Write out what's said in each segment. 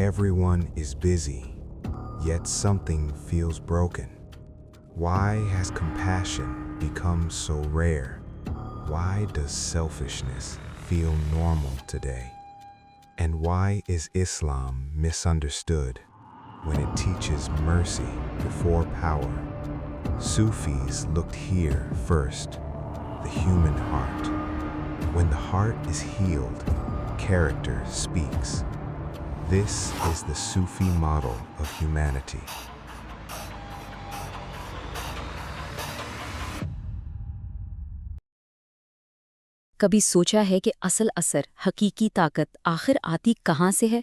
Everyone is busy, yet something feels broken. Why has compassion become so rare? Why does selfishness feel normal today? And why is Islam misunderstood when it teaches mercy before power? Sufis looked here first, the human heart. When the heart is healed, character speaks. This is the Sufi model of humanity. کبھی سوچا ہے کہ اصل اثر، حقیقی طاقت آخر آتی کہاں سے ہے؟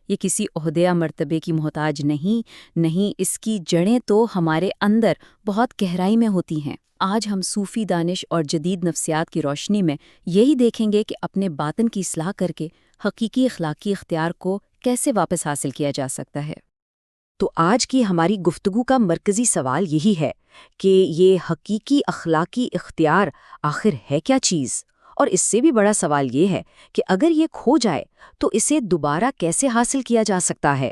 یہ کسی عہدے یا مرتبے کی محتاج نہیں، اس کی جڑیں تو ہمارے اندر بہت گہرائی میں ہوتی ہیں۔ آج ہم صوفی دانش اور جدید نفسیات کی روشنی میں یہی دیکھیں گے کہ اپنے باطن کی اصلاح کر کے حقیقی اخلاقی اختیار کو کیسے واپس حاصل کیا جا سکتا ہے۔ تو آج کی ہماری گفتگو کا مرکزی سوال یہی ہے کہ یہ حقیقی اخلاقی اختیار آخر ہے کیا چیز؟ اور اس سے بھی بڑا سوال یہ ہے کہ اگر یہ کھو جائے تو اسے دوبارہ کیسے حاصل کیا جا سکتا ہے؟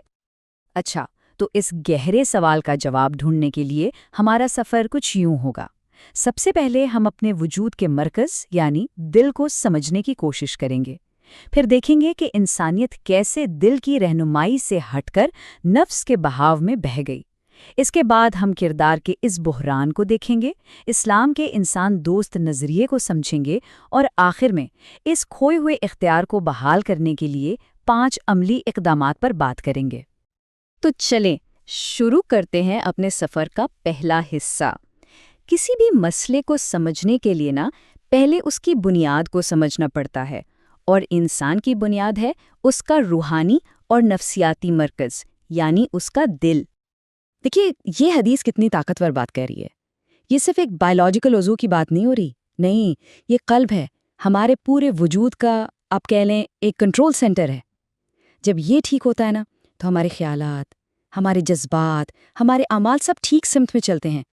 اچھا، تو اس گہرے سوال کا جواب ڈھونڈنے کے لیے ہمارا سفر کچھ یوں ہوگا۔ سب سے پہلے ہم اپنے وجود کے مرکز یعنی دل کو سمجھنے کی کوشش کریں گے۔ پھر دیکھیں گے کہ انسانیت کیسے دل کی رہنمائی سے ہٹ کر نفس کے بہاو میں بہہ گئی۔ اس کے بعد ہم کردار کے اس بحران کو دیکھیں گے، اسلام کے انسان دوست نظریے کو سمجھیں گے اور آخر میں اس کھوئے ہوئے اختیار کو بحال کرنے کے لیے 5 عملی اقدامات پر بات کریں گے۔ تو چلیں شروع کرتے ہیں اپنے سفر کا پہلا حصہ۔ کسی بھی مسئلے کو سمجھنے کے لیے پہلے اس کی بنیاد کو سمجھنا پڑتا ہے، اور انسان کی بنیاد ہے اس کا روحانی اور نفسیاتی مرکز یعنی اس کا دل۔ دیکھیے، یہ حدیث کتنی طاقتور بات کہہ رہی ہے۔ یہ صرف ایک بائیولوجیکل عضو کی بات نہیں ہو رہی، نہیں، یہ قلب ہے، ہمارے پورے وجود کا آپ کہہ لیں ایک کنٹرول سینٹر ہے۔ جب یہ ٹھیک ہوتا ہے تو ہمارے خیالات، ہمارے جذبات، ہمارے اعمال سب ٹھیک سمت میں چلتے ہیں۔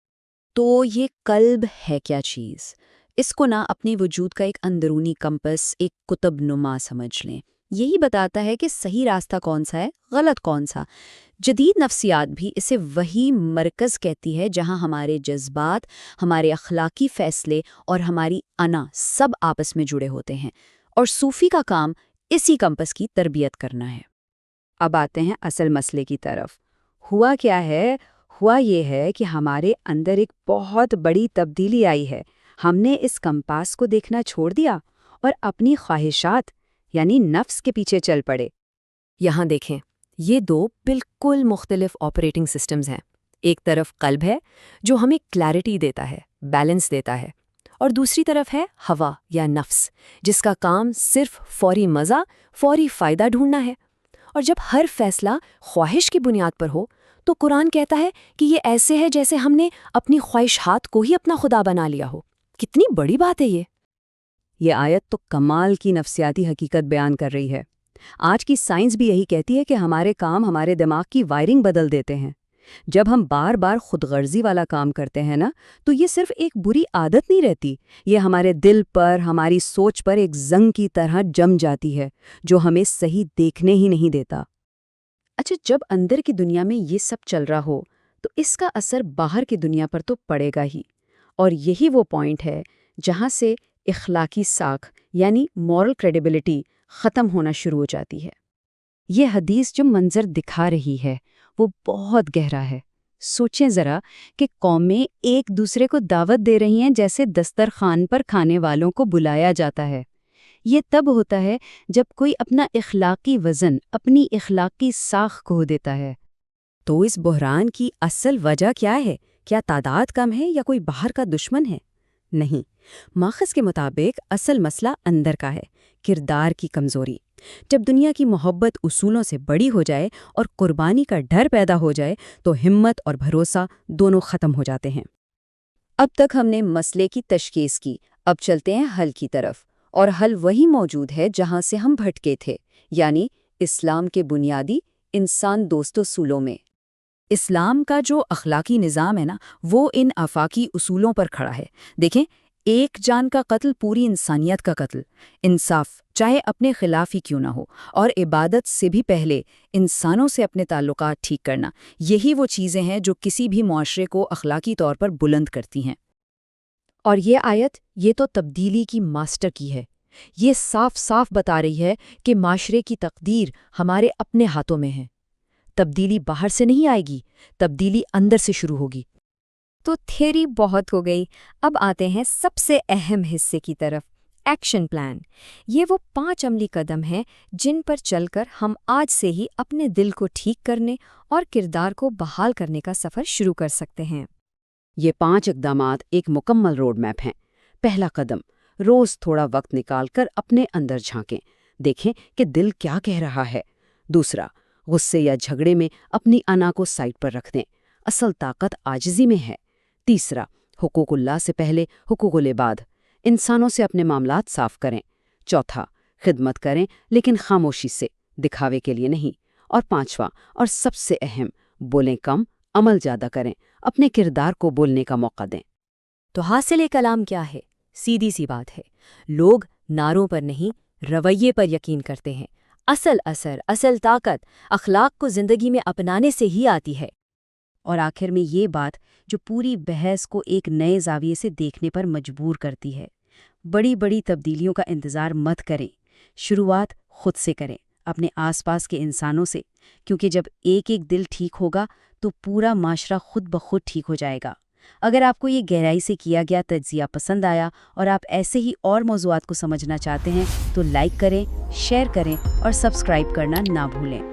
تو یہ قلب ہے کیا چیز؟ اس کو اپنے وجود کا ایک اندرونی کمپس، ایک قطب نما سمجھ لیں۔ یہی بتاتا ہے کہ صحیح راستہ کون سا ہے، غلط کون سا۔ جدید نفسیات بھی اسے وہی مرکز کہتی ہے جہاں ہمارے جذبات، ہمارے اخلاقی فیصلے اور ہماری انا سب آپس میں جڑے ہوتے ہیں، اور صوفی کا کام اسی کمپس کی تربیت کرنا ہے۔ اب آتے ہیں اصل مسئلے کی طرف۔ ہوا کیا ہے؟ ہوا یہ ہے کہ ہمارے اندر ایک بہت بڑی تبدیلی آئی ہے۔ ہم نے اس کمپاس کو دیکھنا چھوڑ دیا اور اپنی خواہشات یعنی نفس کے پیچھے چل پڑے۔ یہاں دیکھیں، یہ 2 بالکل مختلف آپریٹنگ سسٹمز ہیں۔ ایک طرف قلب ہے جو ہمیں کلیئرٹی دیتا ہے، بیلنس دیتا ہے، اور دوسری طرف ہے ہوا یا نفس، جس کا کام صرف فوری مزہ، فوری فائدہ ڈھونڈنا ہے۔ اور جب ہر فیصلہ خواہش کی بنیاد پر ہو تو قرآن کہتا ہے کہ یہ ایسے ہے جیسے ہم نے اپنی خواہشات کو ہی اپنا خدا بنا لیا ہو۔ کتنی بڑی بات ہے یہ آیت تو کمال کی نفسیاتی حقیقت بیان کر رہی ہے۔ آج کی سائنس بھی یہی کہتی ہے کہ ہمارے کام ہمارے دماغ کی وائرنگ بدل دیتے ہیں۔ جب ہم بار بار خود غرضی والا کام کرتے ہیں تو یہ صرف ایک بری عادت نہیں رہتی، یہ ہمارے دل پر، ہماری سوچ پر ایک زنگ کی طرح جم جاتی ہے جو ہمیں صحیح دیکھنے ہی نہیں دیتا۔ اچھا، جب اندر کی دنیا میں یہ سب چل رہا ہو تو اس کا اثر باہر کی دنیا پر تو پڑے گا ہی، اور یہی وہ پوائنٹ ہے جہاں سے اخلاقی ساکھ یعنی مورل کریڈیبلٹی ختم ہونا شروع ہو جاتی ہے۔ یہ حدیث جو منظر دکھا رہی ہے وہ بہت گہرا ہے۔ سوچیں ذرا کہ قومیں ایک دوسرے کو دعوت دے رہی ہیں جیسے دسترخوان پر کھانے والوں کو بلایا جاتا ہے۔ یہ تب ہوتا ہے جب کوئی اپنا اخلاقی وزن، اپنی اخلاقی ساکھ کھو دیتا ہے۔ تو اس بحران کی اصل وجہ کیا ہے؟ کیا تعداد کم ہے یا کوئی باہر کا دشمن ہے؟ نہیں، ماخذ کے مطابق اصل مسئلہ اندر کا ہے، کردار کی کمزوری۔ جب دنیا کی محبت اصولوں سے بڑی ہو جائے اور قربانی کا ڈر پیدا ہو جائے تو ہمت اور بھروسہ دونوں ختم ہو جاتے ہیں۔ اب تک ہم نے مسئلے کی تشخیص کی، اب چلتے ہیں حل کی طرف، اور حل وہی موجود ہے جہاں سے ہم بھٹکے تھے، یعنی اسلام کے بنیادی انسان دوست اصولوں میں۔ اسلام کا جو اخلاقی نظام ہے وہ ان آفاقی اصولوں پر کھڑا ہے۔ دیکھیں، ایک جان کا قتل پوری انسانیت کا قتل، انصاف چاہے اپنے خلاف ہی کیوں نہ ہو، اور عبادت سے بھی پہلے انسانوں سے اپنے تعلقات ٹھیک کرنا، یہی وہ چیزیں ہیں جو کسی بھی معاشرے کو اخلاقی طور پر بلند کرتی ہیں۔ اور یہ آیت، یہ تو تبدیلی کی ماسٹر کی ہے۔ یہ صاف صاف بتا رہی ہے کہ معاشرے کی تقدیر ہمارے اپنے ہاتھوں میں ہے۔ تبدیلی باہر سے نہیں آئے گی، تبدیلی اندر سے شروع ہوگی۔ تو تھیوری بہت ہو گئی، اب آتے ہیں سب سے اہم حصے کی طرف، ایکشن پلان۔ یہ وہ 5 عملی قدم ہیں جن پر چل کر ہم آج سے ہی اپنے دل کو ٹھیک کرنے اور کردار کو بحال کرنے کا سفر شروع کر سکتے ہیں۔ یہ 5 اقدامات ایک مکمل روڈ میپ ہیں۔ پہلا قدم، روز تھوڑا وقت نکال کر اپنے اندر جھانکیں، دیکھیں کہ دل کیا کہہ رہا ہے۔ دوسرا، غصے یا جھگڑے میں اپنی انا کو سائڈ پر رکھ دیں، اصل طاقت عاجزی میں ہے۔ تیسرا، حقوق اللہ سے پہلے حقوق العباد، انسانوں سے اپنے معاملات صاف کریں۔ چوتھا، خدمت کریں لیکن خاموشی سے، دکھاوے کے لیے نہیں۔ اور پانچواں اور سب سے اہم، بولیں کم، عمل زیادہ کریں، اپنے کردار کو بولنے کا موقع دیں۔ تو حاصل کلام کیا ہے؟ سیدھی سی بات ہے، لوگ نعروں پر نہیں، رویے پر یقین کرتے ہیں۔ اصل اثر، اصل طاقت اخلاق کو زندگی میں اپنانے سے ہی آتی ہے۔ اور آخر میں یہ بات جو پوری بحث کو ایک نئے زاویے سے دیکھنے پر مجبور کرتی ہے، بڑی بڑی تبدیلیوں کا انتظار مت کریں، شروعات خود سے کریں، اپنے آس پاس کے انسانوں سے، کیونکہ جب ایک ایک دل ٹھیک ہوگا تو پورا معاشرہ خود بخود ٹھیک ہو جائے گا۔ اگر آپ کو یہ گہرائی سے کیا گیا تجزیہ پسند آیا اور آپ ایسے ہی اور موضوعات کو سمجھنا چاہتے ہیں تو لائک کریں، شیئر کریں اور سبسکرائب کرنا نہ بھولیں۔